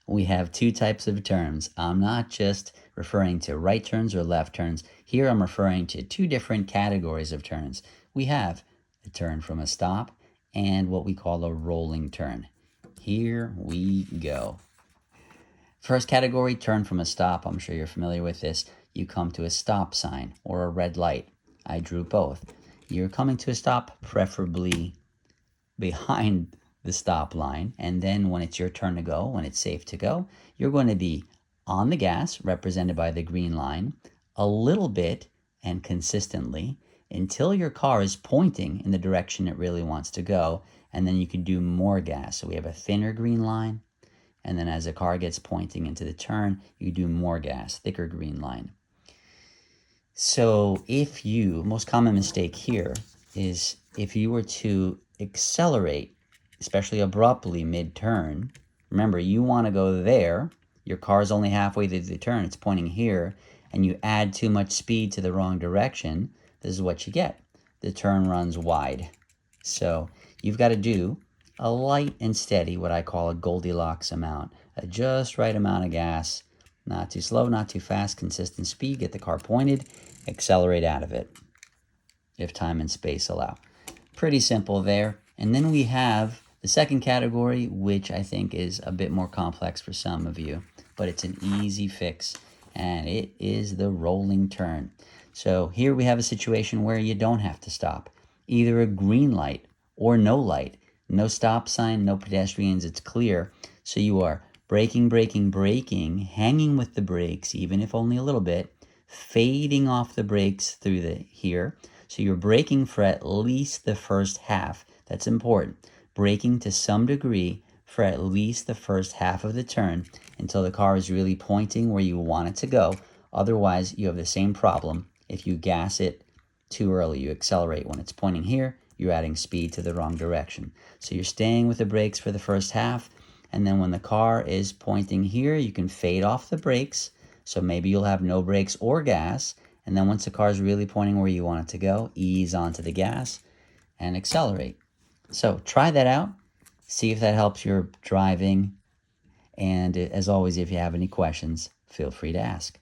we have two types of turns. I'm not just referring to right turns or left turns. Here I'm referring to two different categories of turns. We have a turn from a stop and what we call a rolling turn. Here we go. First category, turn from a stop. I'm sure you're familiar with this. You come to a stop sign or a red light. I drew both. You're coming to a stop, preferably behind the stop line, and then when it's your turn to go, when it's safe to go, you're going to be on the gas, represented by the green line, a little bit and consistently until your car is pointing in the direction it really wants to go, and then you can do more gas. So we have a thinner green line, and then as the car gets pointing into the turn, you do more gas, thicker green line. So most common mistake here is if you were to accelerate, especially abruptly mid-turn, remember you want to go there, your car's only halfway through the turn, it's pointing here, and you add too much speed to the wrong direction, this is what you get. The turn runs wide. So you've got to do a light and steady, what I call a Goldilocks amount, a just right amount of gas, not too slow, not too fast, consistent speed, get the car pointed, accelerate out of it if time and space allow. Pretty simple there. And then we have the second category, which I think is a bit more complex for some of you, but it's an easy fix, and it is the rolling turn. So here we have a situation where you don't have to stop. Either a green light or no light. No stop sign, no pedestrians, it's clear. So you are braking, braking, braking, hanging with the brakes, even if only a little bit, fading off the brakes through here. So you're braking for at least the first half. That's important. Braking to some degree for at least the first half of the turn until the car is really pointing where you want it to go. Otherwise, you have the same problem. If you gas it too early, you accelerate. When it's pointing here, you're adding speed to the wrong direction. So you're staying with the brakes for the first half, and then when the car is pointing here, you can fade off the brakes. So maybe you'll have no brakes or gas, and then once the car is really pointing where you want it to go, ease onto the gas and accelerate. So try that out, see if that helps your driving, and as always, if you have any questions, feel free to ask.